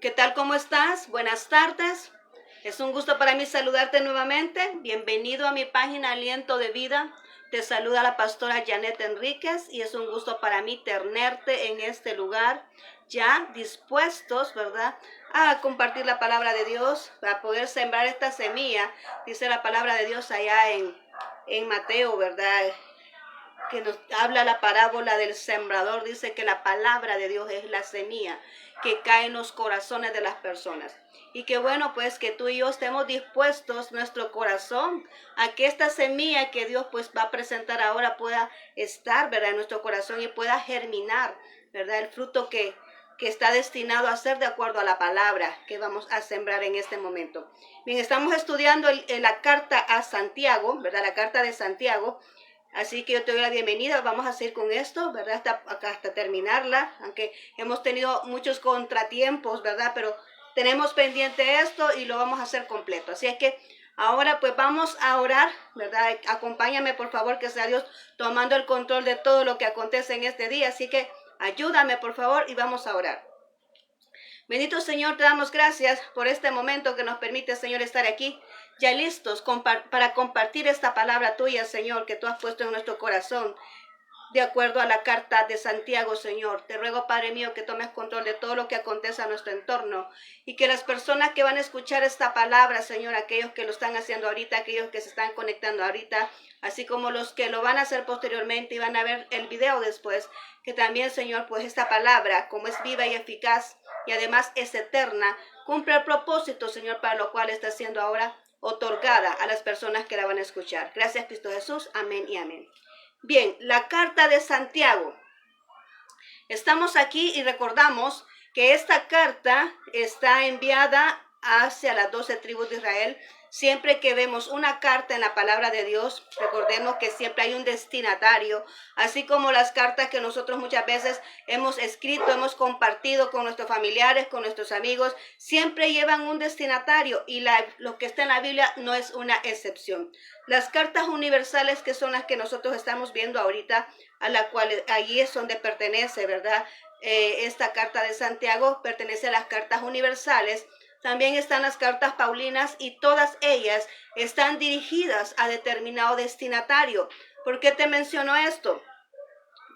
¿Qué tal? ¿Cómo estás? Buenas tardes. Es un gusto para mí saludarte nuevamente. Bienvenido a mi página Aliento de Vida. Te saluda la pastora Janet Enríquez y es un gusto para mí tenerte en este lugar, ya dispuestos, ¿verdad?, a compartir la palabra de Dios, para poder sembrar esta semilla. Dice la palabra de Dios allá en Mateo, ¿verdad?, que nos habla la parábola del sembrador. Dice que la palabra de Dios es la semilla que cae en los corazones de las personas. Y que bueno, pues que tú y yo estemos dispuestos, nuestro corazón, a que esta semilla que Dios pues va a presentar ahora pueda estar, ¿verdad?, en nuestro corazón y pueda germinar, ¿verdad?, el fruto que está destinado a ser de acuerdo a la palabra que vamos a sembrar en este momento. Bien, estamos estudiando la carta a Santiago, ¿verdad?, la carta de Santiago. Así que yo te doy la bienvenida. Vamos a seguir con esto, ¿verdad?, hasta terminarla, aunque hemos tenido muchos contratiempos, ¿verdad?, pero tenemos pendiente esto y lo vamos a hacer completo. Así es que ahora pues vamos a orar, ¿verdad? Acompáñame, por favor, que sea Dios tomando el control de todo lo que acontece en este día. Así que ayúdame, por favor, y vamos a orar. Bendito Señor, te damos gracias por este momento que nos permite, Señor, estar aquí, ya listos para compartir esta palabra tuya, Señor, que tú has puesto en nuestro corazón, de acuerdo a la carta de Santiago, Señor. Te ruego, Padre mío, que tomes control de todo lo que acontece a nuestro entorno y que las personas que van a escuchar esta palabra, Señor, aquellos que lo están haciendo ahorita, aquellos que se están conectando ahorita, así como los que lo van a hacer posteriormente y van a ver el video después, que también, Señor, pues esta palabra, como es viva y eficaz y además es eterna, cumple el propósito, Señor, para lo cual está siendo ahora otorgada a las personas que la van a escuchar. Gracias, Cristo Jesús. Amén y amén. Bien, la carta de Santiago. Estamos aquí y recordamos que esta carta está enviada hacia las 12 tribus de Israel. Siempre que vemos una carta en la palabra de Dios, recordemos que siempre hay un destinatario, así como las cartas que nosotros muchas veces hemos escrito, hemos compartido con nuestros familiares, con nuestros amigos, siempre llevan un destinatario y lo que está en la Biblia no es una excepción. Las cartas universales, que son las que nosotros estamos viendo ahorita, a la cual allí es donde pertenece, ¿verdad? Esta carta de Santiago pertenece a las cartas universales. También están las cartas paulinas y todas ellas están dirigidas a determinado destinatario. ¿Por qué te menciono esto?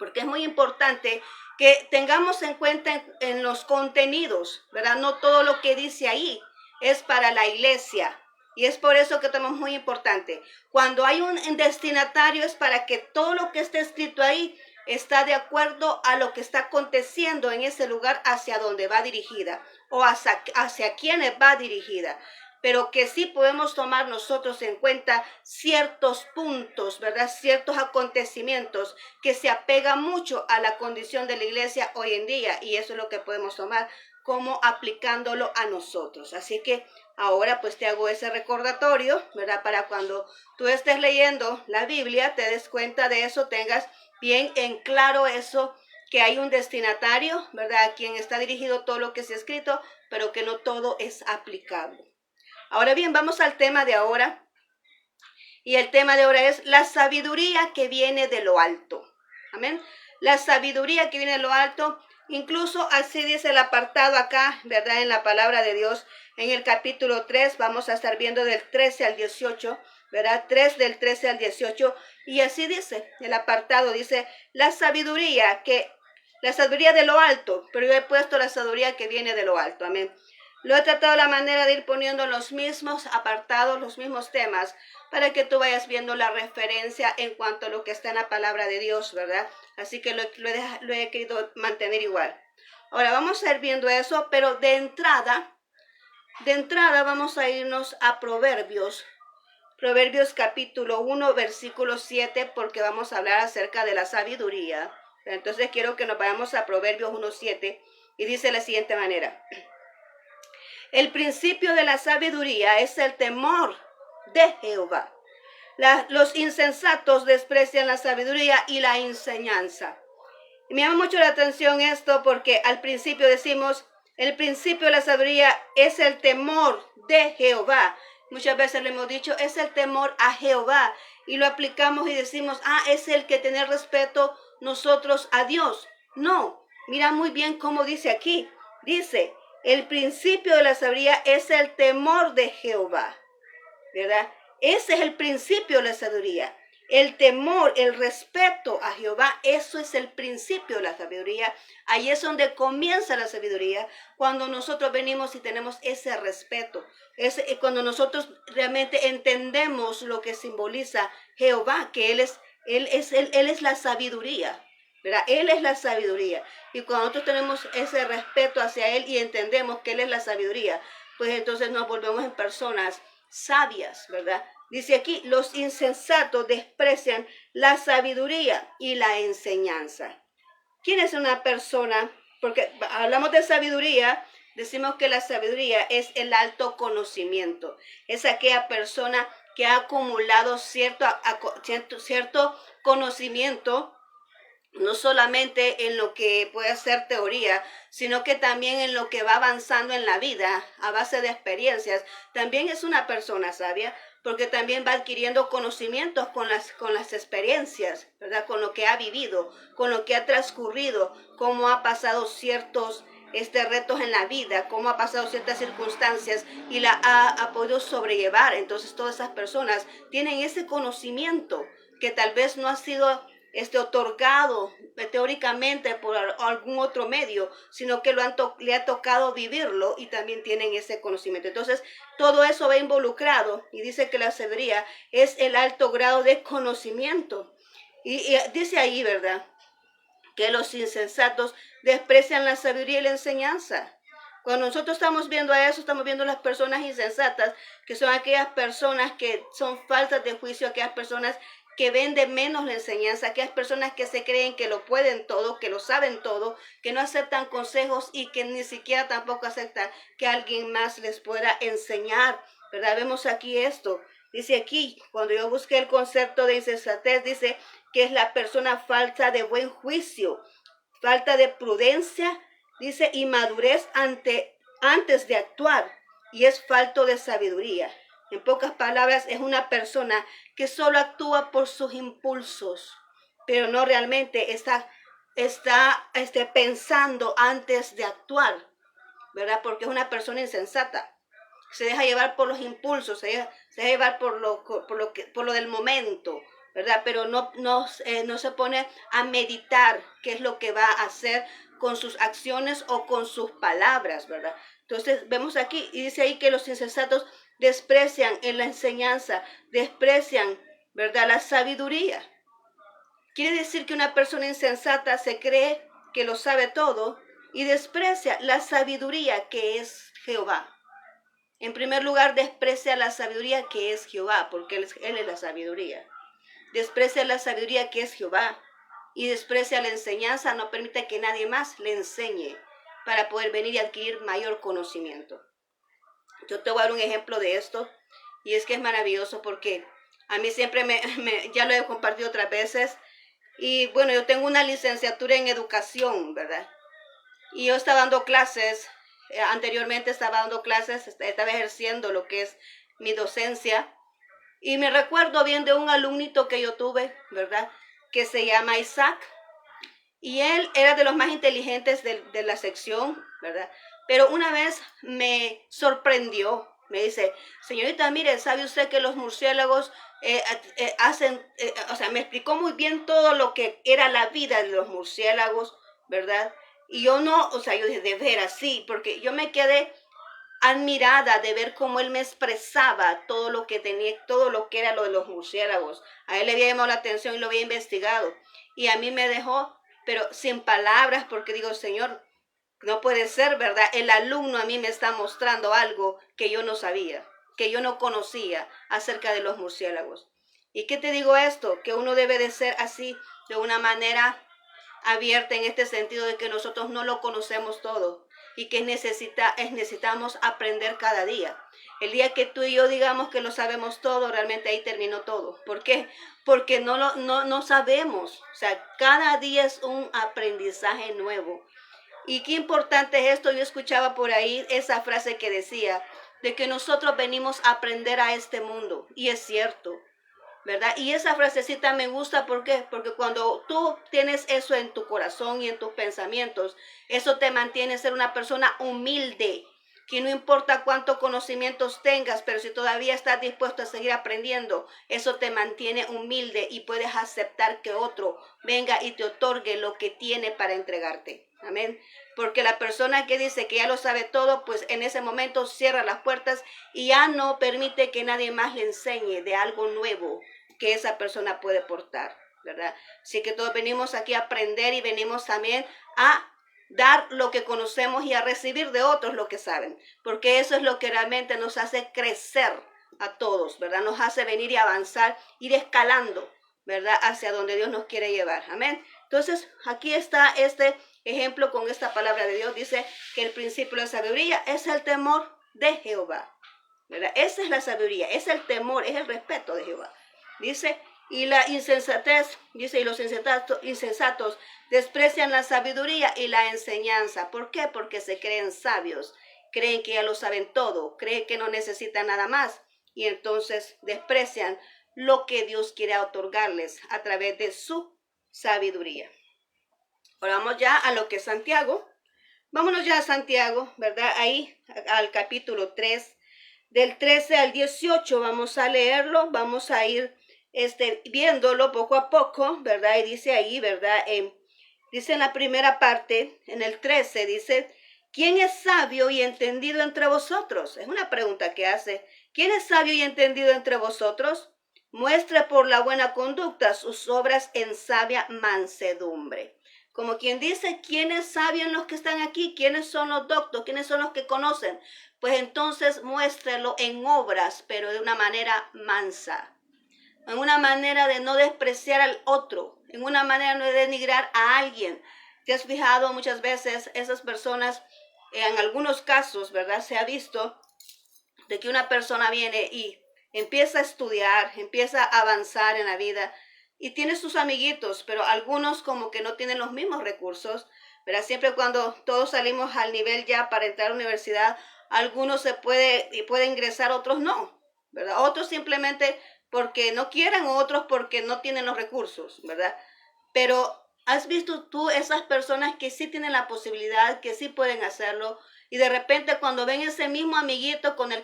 Porque es muy importante que tengamos en cuenta en los contenidos, ¿verdad? No todo lo que dice ahí es para la iglesia. Y es por eso que tenemos muy importante. Cuando hay un destinatario es para que todo lo que esté escrito ahí está de acuerdo a lo que está aconteciendo en ese lugar, hacia donde va dirigida o hacia quienes va dirigida. Pero que sí podemos tomar nosotros en cuenta ciertos puntos, ¿verdad? Ciertos acontecimientos que se apegan mucho a la condición de la iglesia hoy en día, y eso es lo que podemos tomar como aplicándolo a nosotros. Así que ahora pues te hago ese recordatorio, ¿verdad? Para cuando tú estés leyendo la Biblia, te des cuenta de eso, tengas bien en claro eso, que hay un destinatario, ¿verdad?, a quien está dirigido todo lo que se ha escrito, pero que no todo es aplicable. Ahora bien, vamos al tema de ahora. Y el tema de ahora es la sabiduría que viene de lo alto. Amén. La sabiduría que viene de lo alto. Incluso así dice el apartado acá, ¿verdad?, en la palabra de Dios. En el capítulo 3 vamos a estar viendo del 13 al 18, ¿verdad? 3 del 13 al 18. Y así dice el apartado, dice la sabiduría de lo alto. Pero yo he puesto la sabiduría que viene de lo alto. Amén. Lo he tratado de la manera de ir poniendo los mismos apartados, los mismos temas, para que tú vayas viendo la referencia en cuanto a lo que está en la palabra de Dios, ¿verdad? Así que lo he querido mantener igual. Ahora vamos a ir viendo eso, pero de entrada vamos a irnos a Proverbios. Proverbios capítulo 1, versículo 7, porque vamos a hablar acerca de la sabiduría. Entonces quiero que nos vayamos a Proverbios 1:7 y dice de la siguiente manera. El principio de la sabiduría es el temor de Jehová. Los insensatos desprecian la sabiduría y la enseñanza. Y me llama mucho la atención esto, porque al principio decimos, el principio de la sabiduría es el temor de Jehová. Muchas veces le hemos dicho, es el temor a Jehová. Y lo aplicamos y decimos, es el que tener respeto nosotros a Dios. No, mira muy bien cómo dice aquí. Dice, El principio de la sabiduría es el temor de Jehová, ¿verdad? Ese es el principio de la sabiduría. El temor, el respeto a Jehová, eso es el principio de la sabiduría. Ahí es donde comienza la sabiduría, cuando nosotros venimos y tenemos ese respeto. Cuando nosotros realmente entendemos lo que simboliza Jehová, que Él es la sabiduría, ¿verdad? Él es la sabiduría. Y cuando nosotros tenemos ese respeto hacia Él y entendemos que Él es la sabiduría, pues entonces nos volvemos en personas sabias, ¿verdad? Dice aquí, los insensatos desprecian la sabiduría y la enseñanza. ¿Quién es una persona? Porque hablamos de sabiduría, decimos que la sabiduría es el alto conocimiento. Es aquella persona que ha acumulado cierto conocimiento, no solamente en lo que puede ser teoría, sino que también en lo que va avanzando en la vida a base de experiencias. También es una persona sabia, porque también va adquiriendo conocimientos con las experiencias, ¿verdad? Con lo que ha vivido, con lo que ha transcurrido, cómo ha pasado ciertos retos en la vida, cómo ha pasado ciertas circunstancias y ha podido sobrellevar. Entonces todas esas personas tienen ese conocimiento que tal vez no ha sido otorgado teóricamente por algún otro medio, sino que le ha tocado vivirlo y también tienen ese conocimiento. Entonces, todo eso va involucrado y dice que la sabiduría es el alto grado de conocimiento. Y dice ahí, ¿verdad?, que los insensatos desprecian la sabiduría y la enseñanza. Cuando nosotros estamos viendo a eso, estamos viendo las personas insensatas, que son aquellas personas que son faltas de juicio, aquellas personas que ven de menos la enseñanza, aquellas personas que se creen que lo pueden todo, que lo saben todo, que no aceptan consejos y que ni siquiera tampoco aceptan que alguien más les pueda enseñar, ¿verdad? Vemos aquí esto. Dice aquí, cuando yo busqué el concepto de insensatez, dice que es la persona falta de buen juicio, falta de prudencia, dice, y madurez antes de actuar, y es falto de sabiduría. En pocas palabras, es una persona que solo actúa por sus impulsos, pero no realmente está pensando antes de actuar, ¿verdad? Porque es una persona insensata. Se deja llevar por los impulsos, se deja llevar por lo del momento, ¿verdad? Pero no se pone a meditar qué es lo que va a hacer con sus acciones o con sus palabras, ¿verdad? Entonces vemos aquí, y dice ahí que los insensatos desprecian en la enseñanza, desprecian, ¿verdad?, la sabiduría. Quiere decir que una persona insensata se cree que lo sabe todo y desprecia la sabiduría que es Jehová. En primer lugar, desprecia la sabiduría que es Jehová, porque Él es la sabiduría. Desprecia la sabiduría que es Jehová y desprecia la enseñanza, no permite que nadie más le enseñe para poder venir y adquirir mayor conocimiento. Yo te voy a dar un ejemplo de esto, y es que es maravilloso porque a mí siempre ya lo he compartido otras veces, y bueno, yo tengo una licenciatura en educación, ¿verdad? Y yo estaba dando clases, anteriormente estaba dando clases, estaba ejerciendo lo que es mi docencia, y me recuerdo bien de un alumnito que yo tuve, ¿verdad?, que se llama Isaac, y él era de los más inteligentes de la sección, ¿verdad? Pero una vez me sorprendió, me dice, señorita, mire, ¿sabe usted que los murciélagos o sea, me explicó muy bien todo lo que era la vida de los murciélagos, ¿verdad? Y yo no, o sea, yo dije, de veras, sí, porque yo me quedé admirada de ver cómo él me expresaba todo lo que tenía, todo lo que era lo de los murciélagos. A él le había llamado la atención y lo había investigado. Y a mí me dejó, pero sin palabras, porque digo, Señor, no puede ser, ¿verdad? El alumno a mí me está mostrando algo que yo no sabía, que yo no conocía acerca de los murciélagos. ¿Y qué te digo esto? Que uno debe de ser así, de una manera abierta, en este sentido de que nosotros no lo conocemos todo y que necesitamos aprender cada día. El día que tú y yo digamos que lo sabemos todo, realmente ahí terminó todo. ¿Por qué? Porque no sabemos. O sea, cada día es un aprendizaje nuevo. Y qué importante es esto. Yo escuchaba por ahí esa frase que decía de que nosotros venimos a aprender a este mundo. Y es cierto. ¿verdad? Y esa frasecita me gusta, ¿por qué? Porque cuando tú tienes eso en tu corazón y en tus pensamientos, eso te mantiene ser una persona humilde, que no importa cuántos conocimientos tengas, pero si todavía estás dispuesto a seguir aprendiendo, eso te mantiene humilde y puedes aceptar que otro venga y te otorgue lo que tiene para entregarte. Amén. Porque la persona que dice que ya lo sabe todo, pues en ese momento cierra las puertas y ya no permite que nadie más le enseñe de algo nuevo que esa persona puede portar, ¿verdad? Así que todos venimos aquí a aprender y venimos también a dar lo que conocemos y a recibir de otros lo que saben, porque eso es lo que realmente nos hace crecer a todos, ¿verdad? Nos hace venir y avanzar, ir escalando, ¿verdad? Hacia donde Dios nos quiere llevar, amén. Entonces, aquí está este ejemplo con esta palabra de Dios. Dice que el principio de la sabiduría es el temor de Jehová, ¿verdad? Esa es la sabiduría, es el temor, es el respeto de Jehová. Dice, y la insensatez, dice, y los insensatos desprecian la sabiduría y la enseñanza. ¿Por qué? Porque se creen sabios, creen que ya lo saben todo, creen que no necesitan nada más y entonces desprecian lo que Dios quiere otorgarles a través de su sabiduría. Ahora vamos ya a lo que es Santiago. Vámonos ya a Santiago, ¿verdad? Ahí al capítulo 3, del 13 al 18, vamos a leerlo, vamos a ir viéndolo poco a poco, ¿verdad? Y dice ahí, ¿verdad? Dice en la primera parte, en el 13, dice, ¿quién es sabio y entendido entre vosotros? Es una pregunta que hace. ¿Quién es sabio y entendido entre vosotros? Muestre por la buena conducta sus obras en sabia mansedumbre. Como quien dice, ¿quiénes saben los que están aquí? ¿Quiénes son los doctos? ¿Quiénes son los que conocen? Pues entonces muéstrelo en obras, pero de una manera mansa, en una manera de no despreciar al otro, en una manera de no denigrar a alguien. ¿Te has fijado muchas veces esas personas, en algunos casos, ¿verdad? Se ha visto de que una persona viene y empieza a estudiar, empieza a avanzar en la vida y tiene sus amiguitos, pero algunos como que no tienen los mismos recursos, ¿verdad? Siempre cuando todos salimos al nivel ya para entrar a la universidad, algunos se puede ingresar, otros no, ¿verdad? Otros simplemente porque no quieren, otros porque no tienen los recursos, ¿verdad? Pero ¿has visto tú esas personas que sí tienen la posibilidad, que sí pueden hacerlo? Y de repente cuando ven ese mismo amiguito con el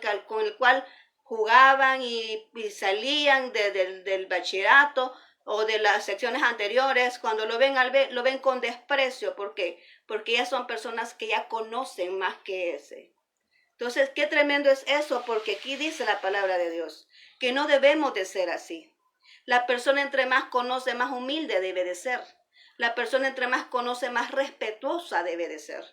cual jugaban y salían del bachillerato o de las secciones anteriores, cuando lo ven con desprecio. ¿Por qué? Porque ya son personas que ya conocen más que ese. Entonces, qué tremendo es eso, porque aquí dice la palabra de Dios, que no debemos de ser así. La persona entre más conoce, más humilde debe de ser. La persona entre más conoce, más respetuosa debe de ser.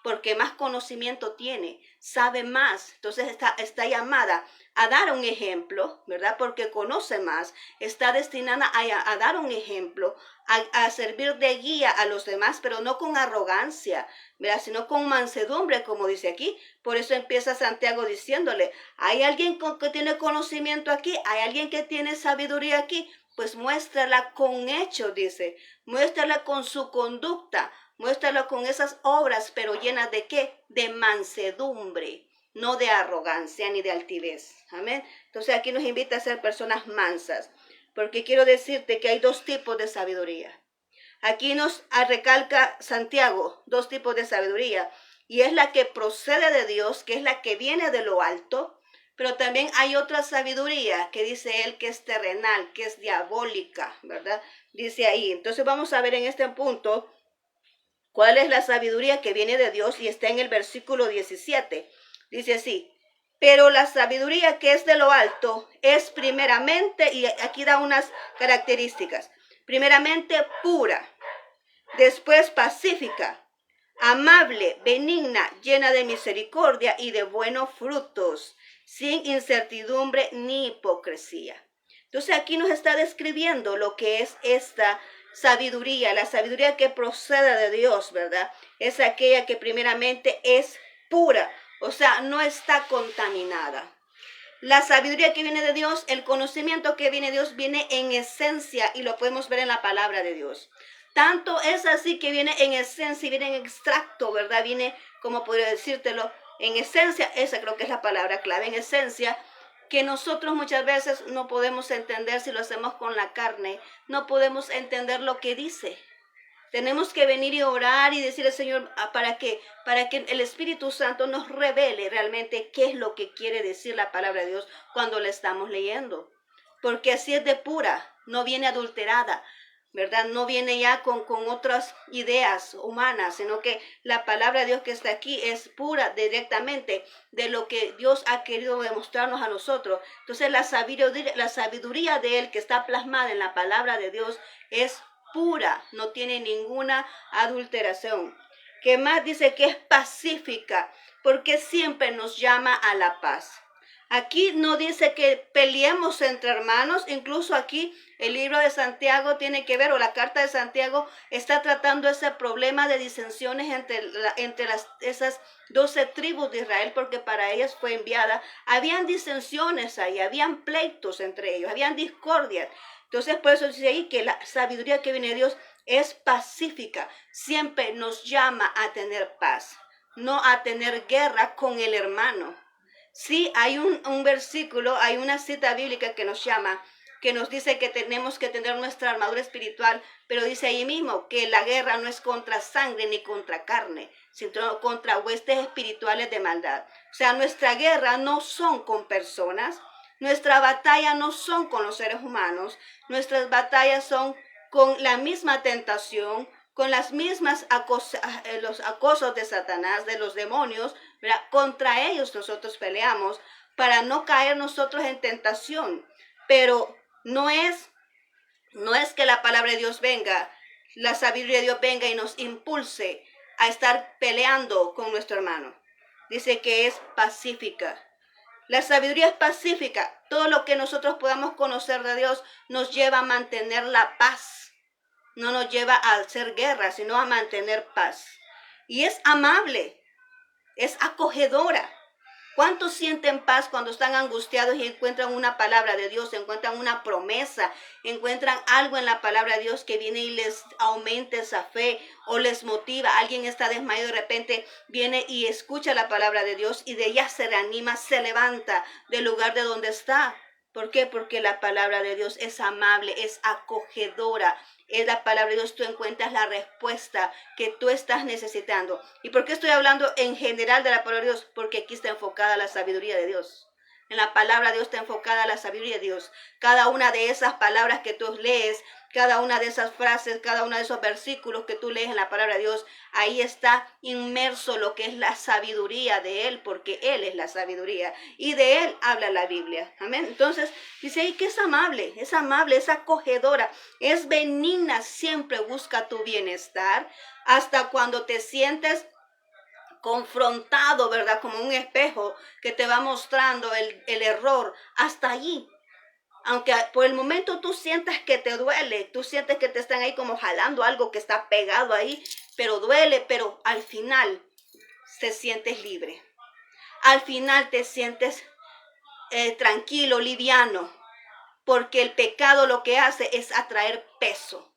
Porque más conocimiento tiene, sabe más. Entonces está llamada a dar un ejemplo, ¿verdad? Porque conoce más. Está destinada a dar un ejemplo, a servir de guía a los demás, pero no con arrogancia, ¿verdad? Sino con mansedumbre, como dice aquí. Por eso empieza Santiago diciéndole, hay alguien que tiene conocimiento aquí, hay alguien que tiene sabiduría aquí, pues muéstrala con hechos, dice, muéstrala con su conducta, muéstrala con esas obras, pero llenas de ¿qué? De mansedumbre, no de arrogancia ni de altivez. Amén. Entonces aquí nos invita a ser personas mansas, porque quiero decirte que hay dos tipos de sabiduría. Aquí nos recalca Santiago dos tipos de sabiduría, y es la que procede de Dios, que es la que viene de lo alto, pero también hay otra sabiduría que dice él que es terrenal, que es diabólica, ¿verdad? Dice ahí. Entonces vamos a ver en este punto cuál es la sabiduría que viene de Dios y está en el versículo 17. Dice así, pero la sabiduría que es de lo alto es primeramente, y aquí da unas características, primeramente pura, después pacífica, amable, benigna, llena de misericordia y de buenos frutos, sin incertidumbre ni hipocresía. Entonces aquí nos está describiendo lo que es esta sabiduría, la sabiduría que procede de Dios, ¿verdad? Es aquella que primeramente es pura, o sea, no está contaminada. La sabiduría que viene de Dios, el conocimiento que viene de Dios, viene en esencia y lo podemos ver en la palabra de Dios. Tanto es así que viene en esencia y viene en extracto, ¿verdad? Viene, como podría decírtelo, en esencia, esa creo que es la palabra clave, en esencia, que nosotros muchas veces no podemos entender si lo hacemos con la carne, no podemos entender lo que dice. Tenemos que venir y orar y decirle, Señor, para que el Espíritu Santo nos revele realmente qué es lo que quiere decir la palabra de Dios cuando la estamos leyendo. Porque así es de pura, no viene adulterada, ¿verdad? No viene ya con otras ideas humanas, sino que la palabra de Dios que está aquí es pura directamente de lo que Dios ha querido demostrarnos a nosotros. Entonces la sabiduría de Él que está plasmada en la palabra de Dios es pura, no tiene ninguna adulteración. ¿Qué más? Dice que es pacífica, porque siempre nos llama a la paz. Aquí no dice que peleemos entre hermanos, incluso aquí el libro de Santiago tiene que ver, o la carta de Santiago está tratando ese problema de disensiones entre esas 12 tribus de Israel, porque para ellas fue enviada. Habían disensiones ahí, habían pleitos entre ellos, habían discordias. Entonces, por eso dice ahí que la sabiduría que viene de Dios es pacífica. Siempre nos llama a tener paz, no a tener guerra con el hermano. Sí, hay un versículo, hay una cita bíblica que nos llama, que nos dice que tenemos que tener nuestra armadura espiritual, pero dice ahí mismo que la guerra no es contra sangre ni contra carne, sino contra huestes espirituales de maldad. O sea, nuestra guerra no son con personas, nuestra batalla no son con los seres humanos, nuestras batallas son con la misma tentación, con las mismas los acosos de Satanás, de los demonios, ¿verdad? Contra ellos nosotros peleamos para no caer nosotros en tentación. Pero no es que la palabra de Dios venga, la sabiduría de Dios venga y nos impulse a estar peleando con nuestro hermano. Dice que es pacífica. La sabiduría es pacífica. Todo lo que nosotros podamos conocer de Dios nos lleva a mantener la paz. No nos lleva a hacer guerra, sino a mantener paz. Y es amable, es acogedora. ¿Cuántos sienten paz cuando están angustiados y encuentran una palabra de Dios, encuentran una promesa, encuentran algo en la palabra de Dios que viene y les aumenta esa fe o les motiva? Alguien está desmayado y de repente viene y escucha la palabra de Dios y de ella se reanima, se levanta del lugar de donde está. ¿Por qué? Porque la palabra de Dios es amable, es acogedora. Es la palabra de Dios, tú encuentras la respuesta que tú estás necesitando. ¿Y por qué estoy hablando en general de la palabra de Dios? Porque aquí está enfocada la sabiduría de Dios. En la palabra de Dios está enfocada la sabiduría de Dios. Cada una de esas palabras que tú lees, cada una de esas frases, cada uno de esos versículos que tú lees en la palabra de Dios, ahí está inmerso lo que es la sabiduría de Él, porque Él es la sabiduría. Y de Él habla la Biblia. Amén. Entonces, dice ahí que es amable, es acogedora, es benigna, siempre busca tu bienestar, hasta cuando te sientes confrontado, ¿verdad? Como un espejo que te va mostrando el error, hasta allí. Aunque por el momento tú sientas que te duele, tú sientes que te están ahí como jalando algo que está pegado ahí, pero duele, pero al final te sientes libre. Al final te sientes tranquilo, liviano, porque el pecado lo que hace es atraer peso.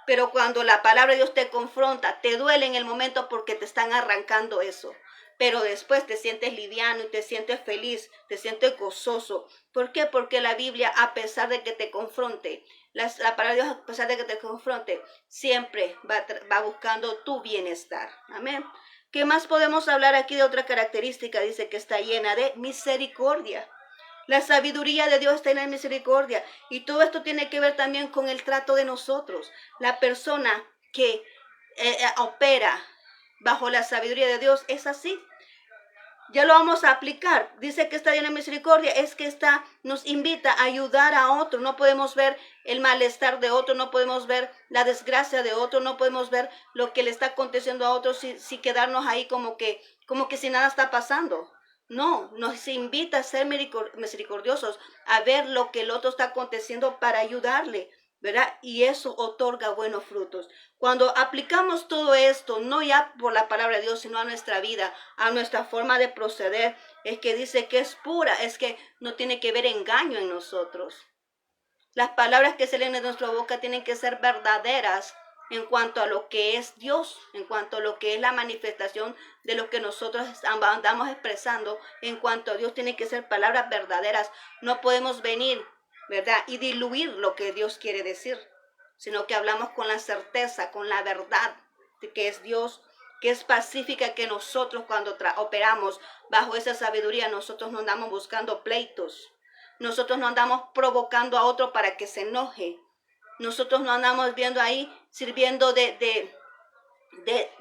Pero cuando la palabra de Dios te confronta, te duele en el momento porque te están arrancando eso. Pero después te sientes liviano y te sientes feliz, te sientes gozoso. ¿Por qué? Porque la Biblia, a pesar de que te confronte, la palabra de Dios, a pesar de que te confronte, siempre va buscando tu bienestar. Amén. ¿Qué más podemos hablar aquí de otra característica? Dice que está llena de misericordia. La sabiduría de Dios está en la misericordia. Y todo esto tiene que ver también con el trato de nosotros. La persona que opera bajo la sabiduría de Dios es así. Ya lo vamos a aplicar. Dice que está llena de misericordia. Es que nos invita a ayudar a otro. No podemos ver el malestar de otro. No podemos ver la desgracia de otro. No podemos ver lo que le está aconteciendo a otro si quedarnos ahí como que si nada está pasando. No, nos invita a ser misericordiosos, a ver lo que el otro está aconteciendo para ayudarle, ¿verdad? Y eso otorga buenos frutos. Cuando aplicamos todo esto, no ya por la palabra de Dios, sino a nuestra vida, a nuestra forma de proceder, es que dice que es pura, es que no tiene que ver engaño en nosotros. Las palabras que salen de nuestra boca tienen que ser verdaderas en cuanto a lo que es Dios, en cuanto a lo que es la manifestación de lo que nosotros andamos expresando, en cuanto a Dios tiene que ser palabras verdaderas. No podemos venir, ¿verdad? Y diluir lo que Dios quiere decir, sino que hablamos con la certeza, con la verdad de que es Dios, que es pacífica, que nosotros cuando operamos bajo esa sabiduría, nosotros no andamos buscando pleitos, nosotros no andamos provocando a otro para que se enoje, nosotros no andamos viendo ahí, sirviendo de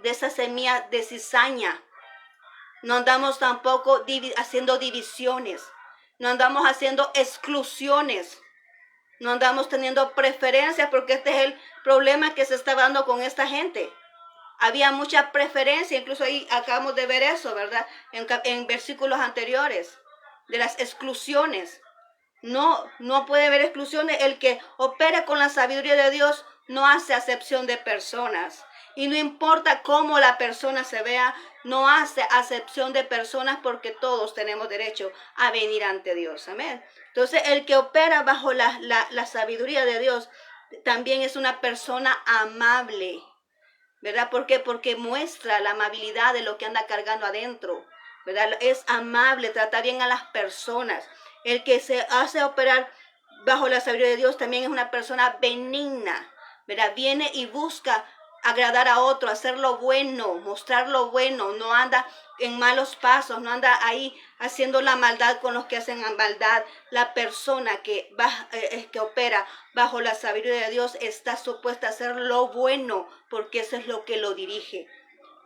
esa semilla de cizaña. No andamos tampoco haciendo divisiones. No andamos haciendo exclusiones. No andamos teniendo preferencias, porque este es el problema que se está dando con esta gente. Había mucha preferencia, incluso ahí acabamos de ver eso, ¿verdad? En versículos anteriores, de las exclusiones. No puede haber exclusiones. El que opera con la sabiduría de Dios no hace acepción de personas. Y no importa cómo la persona se vea, no hace acepción de personas, porque todos tenemos derecho a venir ante Dios. Amén. Entonces, el que opera bajo la sabiduría de Dios también es una persona amable. ¿Verdad? ¿Por qué? Porque muestra la amabilidad de lo que anda cargando adentro. ¿Verdad? Es amable, trata bien a las personas. El que se hace operar bajo la sabiduría de Dios también es una persona benigna, ¿verdad? Viene y busca agradar a otro, hacer lo bueno, mostrar lo bueno, no anda en malos pasos, no anda ahí haciendo la maldad con los que hacen maldad. La persona que opera bajo la sabiduría de Dios está supuesta a hacer lo bueno, porque eso es lo que lo dirige.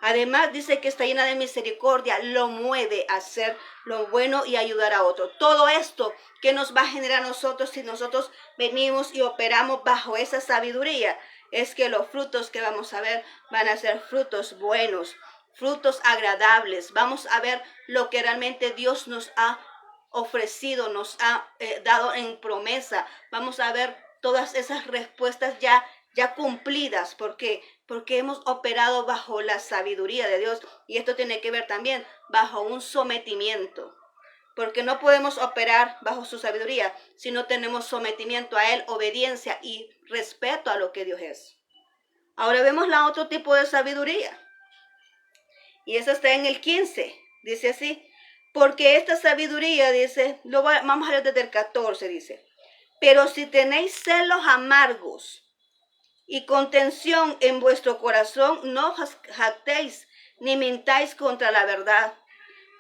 Además dice que está llena de misericordia, lo mueve a hacer lo bueno y ayudar a otro. Todo esto que nos va a generar a nosotros si nosotros venimos y operamos bajo esa sabiduría, es que los frutos que vamos a ver van a ser frutos buenos, frutos agradables. Vamos a ver lo que realmente Dios nos ha ofrecido, nos ha dado en promesa. Vamos a ver todas esas respuestas ya cumplidas, porque hemos operado bajo la sabiduría de Dios. Y esto tiene que ver también bajo un sometimiento, porque no podemos operar bajo su sabiduría si no tenemos sometimiento a Él, obediencia y respeto a lo que Dios es. Ahora vemos la otro tipo de sabiduría, y eso está en el 15. Dice así: porque esta sabiduría, dice, vamos a leer desde el 14, dice: pero si tenéis celos amargos y contención en vuestro corazón, no jactéis ni mintáis contra la verdad,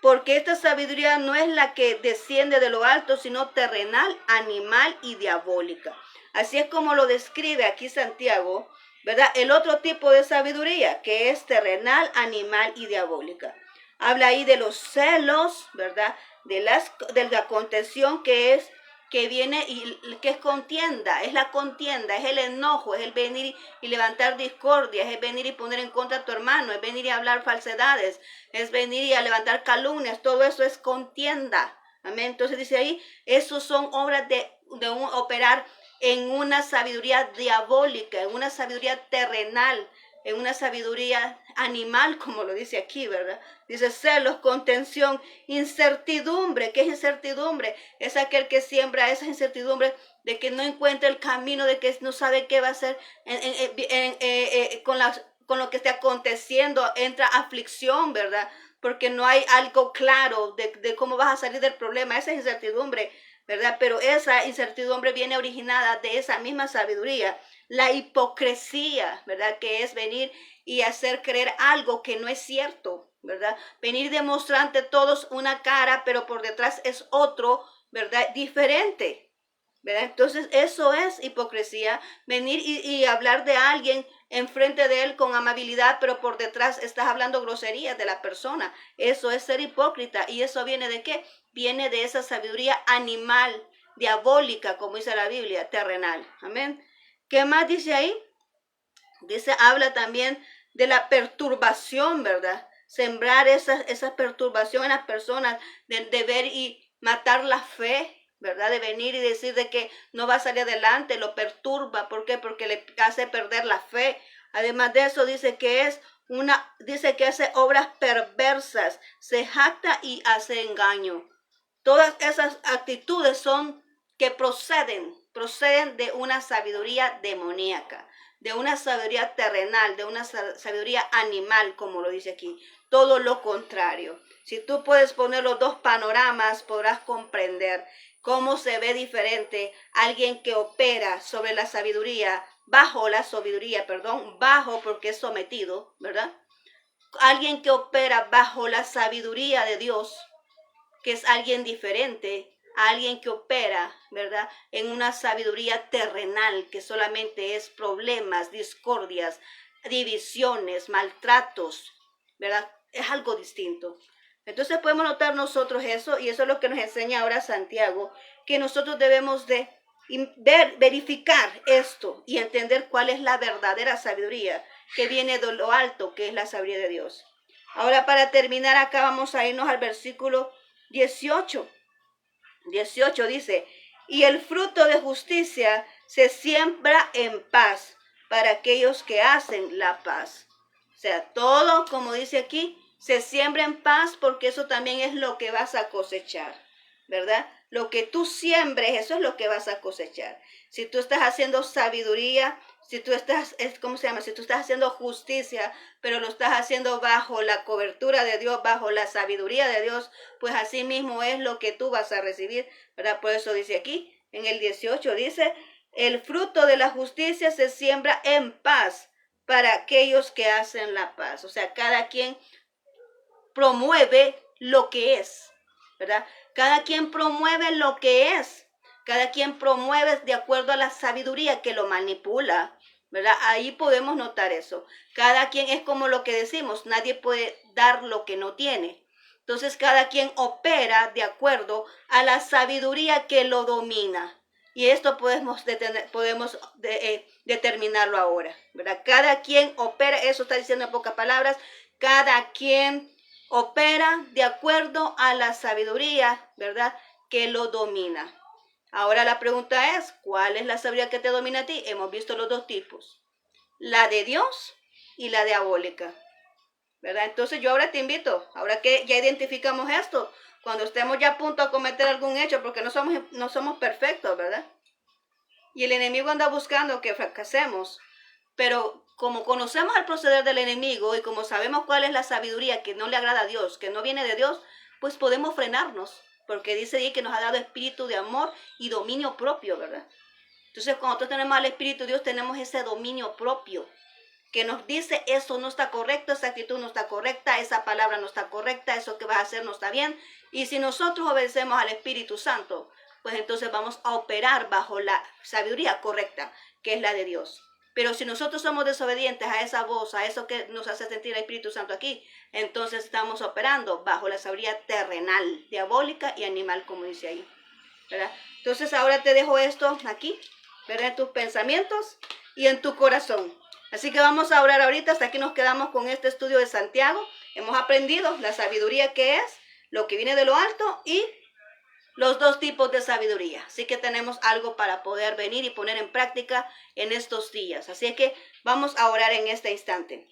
porque esta sabiduría no es la que desciende de lo alto, sino terrenal, animal y diabólica. Así es como lo describe aquí Santiago, ¿verdad? El otro tipo de sabiduría, que es terrenal, animal y diabólica. Habla ahí de los celos, ¿verdad? De la contención, que viene y que es contienda, es la contienda, es el enojo, es el venir y levantar discordia, es el venir y poner en contra a tu hermano, es venir y hablar falsedades, es venir y a levantar calumnias. Todo eso es contienda. Amén. Entonces dice ahí, esos son obras de un operar en una sabiduría diabólica, en una sabiduría terrenal, en una sabiduría animal, como lo dice aquí, ¿verdad? Dice celos, contención, incertidumbre. ¿Qué es incertidumbre? Es aquel que siembra esa incertidumbre de que no encuentra el camino, de que no sabe qué va a hacer con lo que esté aconteciendo. Entra aflicción, ¿verdad? Porque no hay algo claro de cómo vas a salir del problema. Esa es incertidumbre, ¿verdad? Pero esa incertidumbre viene originada de esa misma sabiduría. La hipocresía, ¿verdad? Que es venir y hacer creer algo que no es cierto, ¿verdad? Venir y demostrar ante todos una cara, pero por detrás es otro, ¿verdad? Diferente, ¿verdad? Entonces eso es hipocresía. Venir y hablar de alguien enfrente de él con amabilidad, pero por detrás estás hablando groserías de la persona. Eso es ser hipócrita. ¿Y eso viene de qué? Viene de esa sabiduría animal, diabólica, como dice la Biblia, terrenal. Amén. ¿Qué más dice ahí? Dice, habla también de la perturbación, ¿verdad? Sembrar esa perturbación en las personas, de ver y matar la fe, ¿verdad? De venir y decir de que no va a salir adelante, lo perturba. ¿Por qué? Porque le hace perder la fe. Además de eso, dice que dice que hace obras perversas, se jacta y hace engaño. Todas esas actitudes son que proceden de una sabiduría demoníaca, de una sabiduría terrenal, de una sabiduría animal, como lo dice aquí. Todo lo contrario. Si tú puedes poner los dos panoramas, podrás comprender cómo se ve diferente alguien que opera sobre la sabiduría, bajo la sabiduría, bajo porque es sometido, ¿verdad? Alguien que opera bajo la sabiduría de Dios, que es alguien diferente a alguien que opera, ¿verdad? En una sabiduría terrenal, que solamente es problemas, discordias, divisiones, maltratos, ¿verdad? Es algo distinto. Entonces podemos notar nosotros eso, y eso es lo que nos enseña ahora Santiago, que nosotros debemos de verificar esto y entender cuál es la verdadera sabiduría que viene de lo alto, que es la sabiduría de Dios. Ahora, para terminar acá, vamos a irnos al versículo 18. 18 dice, y el fruto de justicia se siembra en paz para aquellos que hacen la paz. O sea, todo, como dice aquí, se siembra en paz, porque eso también es lo que vas a cosechar, ¿verdad? Lo que tú siembres, eso es lo que vas a cosechar. Si tú estás haciendo sabiduría, si tú estás, ¿cómo se llama? Si tú estás haciendo justicia, pero lo estás haciendo bajo la cobertura de Dios, bajo la sabiduría de Dios, pues así mismo es lo que tú vas a recibir, ¿verdad? Por eso dice aquí, en el 18 dice, el fruto de la justicia se siembra en paz para aquellos que hacen la paz. O sea, cada quien promueve lo que es, ¿verdad? Cada quien promueve lo que es. Cada quien promueve de acuerdo a la sabiduría que lo manipula, ¿verdad? Ahí podemos notar eso. Cada quien es como lo que decimos, nadie puede dar lo que no tiene. Entonces cada quien opera de acuerdo a la sabiduría que lo domina. Y esto podemos determinarlo ahora, ¿verdad? Cada quien opera, eso está diciendo en pocas palabras, cada quien opera de acuerdo a la sabiduría, ¿verdad? Que lo domina. Ahora la pregunta es, ¿cuál es la sabiduría que te domina a ti? Hemos visto los dos tipos, la de Dios y la diabólica, ¿verdad? Entonces yo ahora te invito, ahora que ya identificamos esto, cuando estemos ya a punto de cometer algún hecho, porque no somos perfectos, ¿verdad? Y el enemigo anda buscando que fracasemos, pero como conocemos el proceder del enemigo y como sabemos cuál es la sabiduría que no le agrada a Dios, que no viene de Dios, pues podemos frenarnos, porque dice ahí que nos ha dado espíritu de amor y dominio propio, ¿verdad? Entonces, cuando nosotros tenemos al Espíritu de Dios, tenemos ese dominio propio, que nos dice, eso no está correcto, esa actitud no está correcta, esa palabra no está correcta, eso que vas a hacer no está bien. Y si nosotros obedecemos al Espíritu Santo, pues entonces vamos a operar bajo la sabiduría correcta, que es la de Dios. Pero si nosotros somos desobedientes a esa voz, a eso que nos hace sentir el Espíritu Santo aquí, entonces estamos operando bajo la sabiduría terrenal, diabólica y animal, como dice ahí, ¿verdad? Entonces ahora te dejo esto aquí, ¿verdad? En tus pensamientos y en tu corazón. Así que vamos a orar ahorita. Hasta aquí nos quedamos con este estudio de Santiago. Hemos aprendido la sabiduría que es, lo que viene de lo alto y los dos tipos de sabiduría. Así que tenemos algo para poder venir y poner en práctica en estos días. Así que vamos a orar en este instante.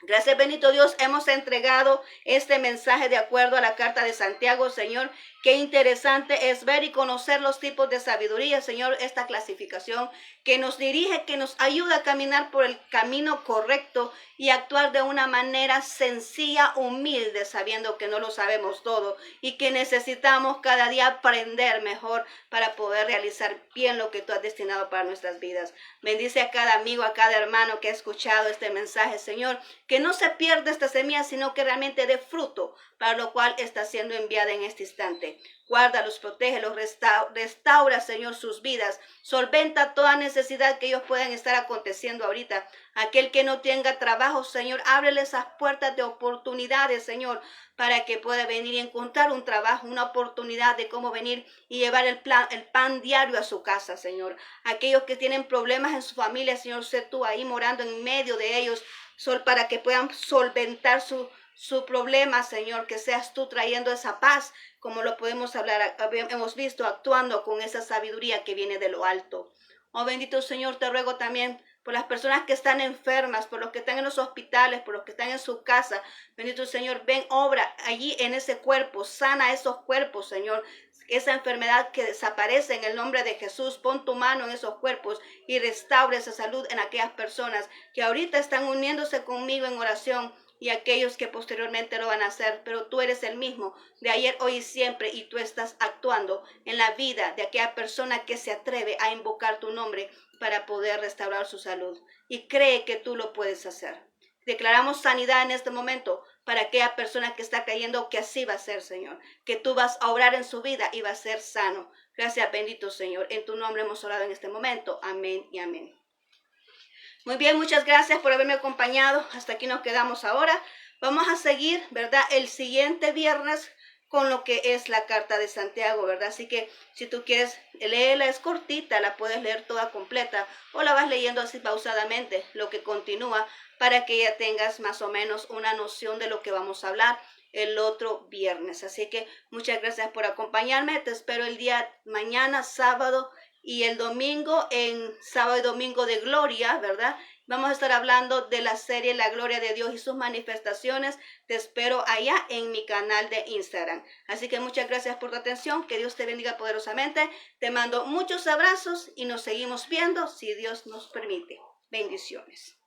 Gracias, bendito Dios, hemos entregado este mensaje de acuerdo a la carta de Santiago, Señor. Qué interesante es ver y conocer los tipos de sabiduría, Señor, esta clasificación que nos dirige, que nos ayuda a caminar por el camino correcto y actuar de una manera sencilla, humilde, sabiendo que no lo sabemos todo y que necesitamos cada día aprender mejor para poder realizar bien lo que tú has destinado para nuestras vidas. Bendice a cada amigo, a cada hermano que ha escuchado este mensaje, Señor, que no se pierda esta semilla, sino que realmente dé fruto, para lo cual está siendo enviada en este instante. Guárdalos, protégelos, restaura, Señor, sus vidas. Solventa toda necesidad que ellos puedan estar aconteciendo ahorita. Aquel que no tenga trabajo, Señor, ábrele esas puertas de oportunidades, Señor, para que pueda venir y encontrar un trabajo, una oportunidad de cómo venir y llevar el pan diario a su casa, Señor. Aquellos que tienen problemas en su familia, Señor, sé tú ahí morando en medio de ellos, para que puedan solventar su problema, Señor, que seas tú trayendo esa paz, como lo podemos hablar, hemos visto actuando con esa sabiduría que viene de lo alto. Oh bendito Señor, te ruego también por las personas que están enfermas, por los que están en los hospitales, por los que están en su casa. Bendito Señor, ven, obra allí en ese cuerpo, sana esos cuerpos, Señor. esa enfermedad que desaparece en el nombre de Jesús. Pon tu mano en esos cuerpos y restaura esa salud en aquellas personas que ahorita están uniéndose conmigo en oración y aquellos que posteriormente lo van a hacer. Pero tú eres el mismo de ayer, hoy y siempre, y tú estás actuando en la vida de aquella persona que se atreve a invocar tu nombre para poder restaurar su salud y cree que tú lo puedes hacer. Declaramos sanidad en este momento para aquella persona que está creyendo que así va a ser, Señor, que tú vas a obrar en su vida y va a ser sano. Gracias, bendito Señor. En tu nombre hemos orado en este momento. Amén y amén. Muy bien, muchas gracias por haberme acompañado. Hasta aquí nos quedamos ahora. Vamos a seguir, ¿verdad? El siguiente viernes con lo que es la carta de Santiago, ¿verdad? Así que si tú quieres leerla, es cortita, la puedes leer toda completa o la vas leyendo así pausadamente, lo que continúa, para que ya tengas más o menos una noción de lo que vamos a hablar el otro viernes. Así que muchas gracias por acompañarme. Te espero el día mañana, sábado, y el domingo, en sábado y domingo de gloria, ¿verdad? Vamos a estar hablando de la serie La Gloria de Dios y sus manifestaciones. Te espero allá en mi canal de Instagram. Así que muchas gracias por tu atención. Que Dios te bendiga poderosamente. Te mando muchos abrazos y nos seguimos viendo si Dios nos permite. Bendiciones.